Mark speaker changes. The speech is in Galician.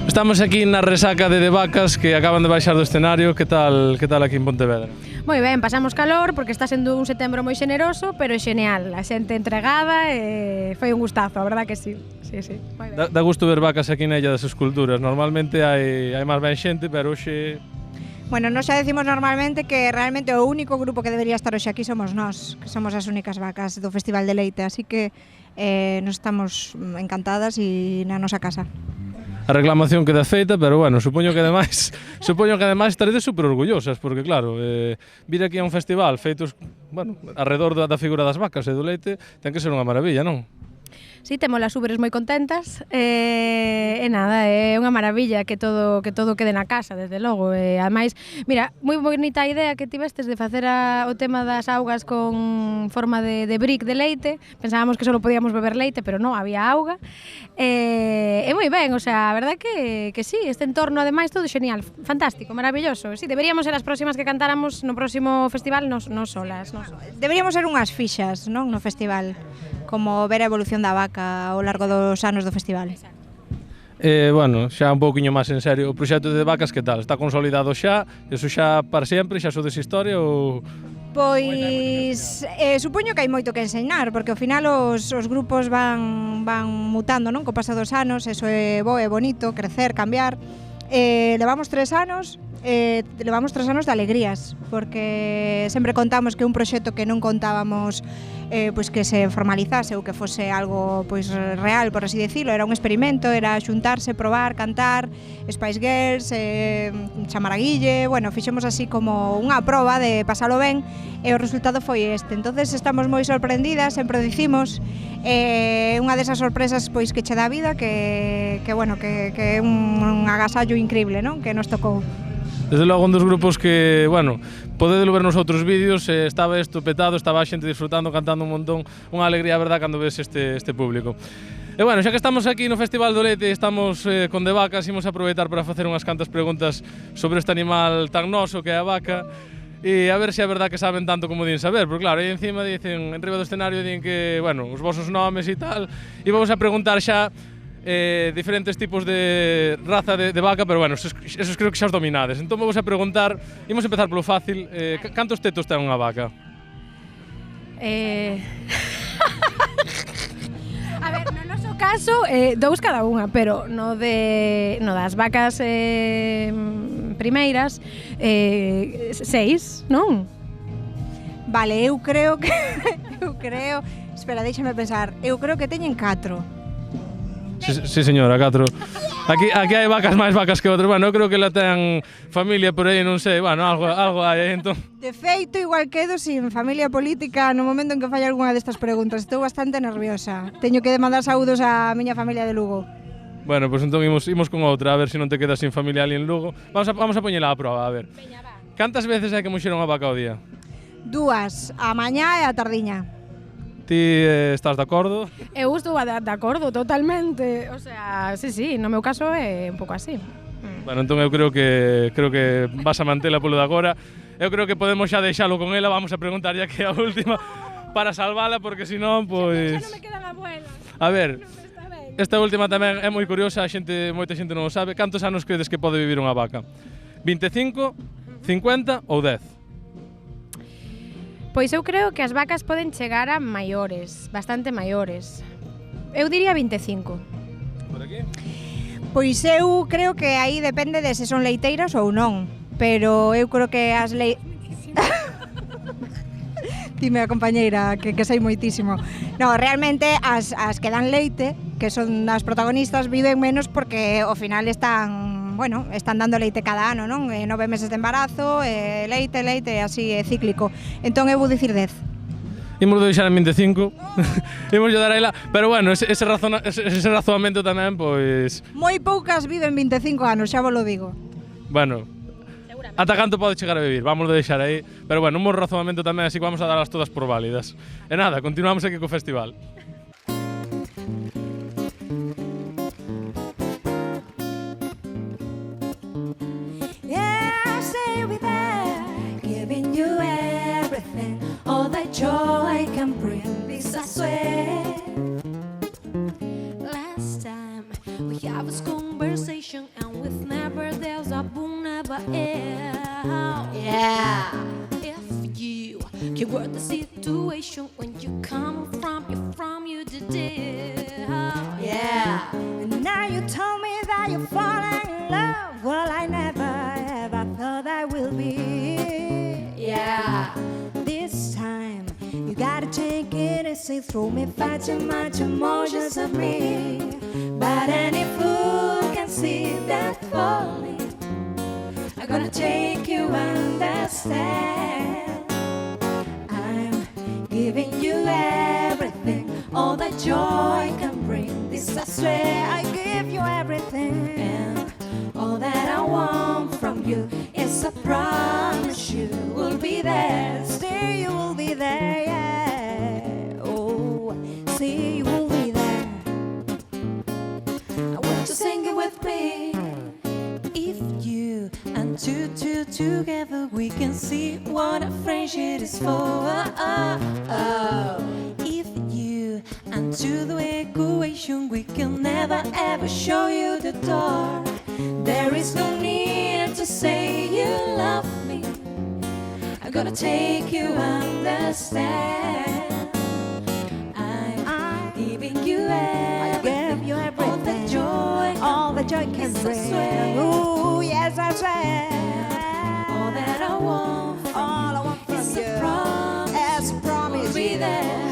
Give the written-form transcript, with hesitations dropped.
Speaker 1: Estamos aquí na resaca de Vacas que acaban de baixar do escenario. Que tal aquí en Pontevedra?
Speaker 2: Moi ben, pasamos calor porque está sendo un setembro moi xeneroso, pero xeneal, a xente entregada e foi un gustazo, a verdad que sí. Sí, sí.
Speaker 1: Dá gusto ver Vacas aquí na Illa das Esculturas. Normalmente hai máis ben xente, pero hoxe...
Speaker 3: Bueno, nós xa decimos normalmente que realmente o único grupo que debería estar hoxe aquí somos nós, que somos as únicas vacas do Festival de Leite, así que nos estamos encantadas e na nosa casa.
Speaker 1: A reclamación queda feita, pero bueno, supoño que ademais estaredes super orgullosas, porque claro, vir aquí a un festival feitos, bueno, arredor da figura das vacas e do leite, ten que ser unha maravilla, non?
Speaker 2: Sí, temos as ubres moi contentas e nada, é unha maravilla que todo quede na casa, desde logo. Ademais, mira, moi bonita a idea que tivestes de facer o tema das augas con forma de brick de leite. Pensábamos que só podíamos beber leite, pero non, había auga. E moi ben, o sea, a verdad que sí, este entorno ademais todo xenial, fantástico, maravilloso. Sí, deberíamos ser as próximas que cantáramos no próximo festival nos solas.
Speaker 3: Deberíamos ser unhas fixas, non, no festival, como ver a evolución da vaca ao largo dos anos do festival.
Speaker 1: Bueno, xa un pouquiño máis en serio, o proxecto de Vacas que tal? Está consolidado xa? Eso xa para sempre, xa sodes historia ou...?
Speaker 3: Pois supoño que hai moito que enseñar, porque ao final os grupos van mutando, non? Co paso dos anos, eso é bo, é bonito, crecer, cambiar. Levamos 3 anos de alegrías, porque sempre contamos que un proxecto que non contábamos pois que se formalizase ou que fose algo pois real, por así decirlo, era un experimento, era xuntarse, probar, cantar, Spice Girls, chamar a Guille, bueno, fixemos así como unha proba de pasalo ben e o resultado foi este. Entonces estamos moi sorprendidas, sempre dicimos, unha desas sorpresas pois que che dá a vida que bueno, que é un agasallo increíble, non? Que nos tocou.
Speaker 1: Desde logo un dos grupos que, bueno, podedelo ver nos outros vídeos, estaba isto petado, estaba a xente disfrutando, cantando un montón, unha alegría, a verdad, cando ves este público. E bueno, xa que estamos aquí no Festival do Leite, estamos con De Vacas, imos aproveitar para facer unhas cantas preguntas sobre este animal tan noso que é a vaca, e a ver se é verdad que saben tanto como din saber, porque claro, aí encima dicen, en riba do escenario din que, bueno, os vosos nomes e tal, e vamos a preguntar xa diferentes tipos de raza de vaca, pero bueno, esos creo que xa os dominades. Entón vamos a preguntar, imos empezar polo fácil, cantos tetos ten unha vaca?
Speaker 2: A ver, no noso caso, 2 cada unha, pero no das vacas primeiras, 6, non?
Speaker 3: Vale, eu creo, espera, déixame pensar, eu creo que teñen 4.
Speaker 1: Sí, señora, 4. Aquí hai vacas máis vacas que outras. Bueno, eu creo que la ten familia por aí, non sei, bueno, algo hai, entón.
Speaker 3: De feito, igual quedo sin familia política no momento en que falla algunha destas preguntas. Estou bastante nerviosa. Teño que demandar saúdos á miña familia de Lugo.
Speaker 1: Bueno, pois entón imos con outra, a ver se non te quedas sin familia ali en Lugo. Vamos a poñela a proba, a ver.
Speaker 2: Veña, va.
Speaker 1: Cantas veces hai que muxer unha vaca ao día?
Speaker 3: 2, a mañá e a tardiña.
Speaker 1: Ti estás de acordo?
Speaker 2: Eu estou de acordo totalmente, o sea, sí, no meu caso é un pouco así.
Speaker 1: Bueno, entón eu creo que vas a mantela polo de agora. Eu creo que podemos xa deixalo con ela, vamos a preguntar ya que é a última para salvala, porque senón, pois...
Speaker 2: Xa non me quedan abuelas.
Speaker 1: A ver, esta última tamén é moi curiosa, moita xente non o sabe. Cantos anos credes que pode vivir unha vaca? 25, 50 ou 10?
Speaker 2: Pois eu creo que as vacas poden chegar a maiores, bastante maiores. Eu diría 25.
Speaker 1: Por aquí?
Speaker 3: Pois eu creo que aí depende de se son leiteiras ou non, pero eu creo que as Dime a compañeira que sei moitísimo. No, realmente as que dan leite, que son as protagonistas, viven menos porque ao final están dando leite cada ano, non? 9 meses de embarazo, leite, así é cíclico. Entón eu vou dicir 10.
Speaker 1: Imos deixar en 25. Imos dar a ela, pero bueno, ese razoamento tamén, pois...
Speaker 3: Moi poucas viven 25 anos, xa vos lo digo.
Speaker 1: Bueno, ata canto pode chegar a vivir, vamos a deixar aí. Pero bueno, un bon razoamento tamén, así que vamos a darlas todas por válidas. E nada, continuamos aquí co festival.
Speaker 4: Joy can bring this, I swear. Last time we have this conversation. never end.
Speaker 3: Yeah.
Speaker 4: If you can work the situation when you come from you today.
Speaker 3: Yeah. And now you told me that you're falling in love. Well, I never ever thought I will be.
Speaker 4: Yeah.
Speaker 3: This time you gotta take it easy. Throw me far too much emotions of me. But any fool can see that falling. I'm gonna take you understand. I'm giving you everything, all that joy can bring. This I swear, I give you everything. And all that I want from you is a promise you will be there. Still you will be there, yeah. Oh, see you will be there. I want you to sing it with me.
Speaker 4: If you and two together, we can see what a friendship is for. If you and two the equation, we can never ever show you the door. There is no need to say you love me. I'm gonna take you understand. I'm giving you everything, all the joy can bring. Ooh, yes, I swear.
Speaker 3: All that I want,
Speaker 4: all I want from
Speaker 3: is
Speaker 4: you
Speaker 3: a promise
Speaker 4: will be there.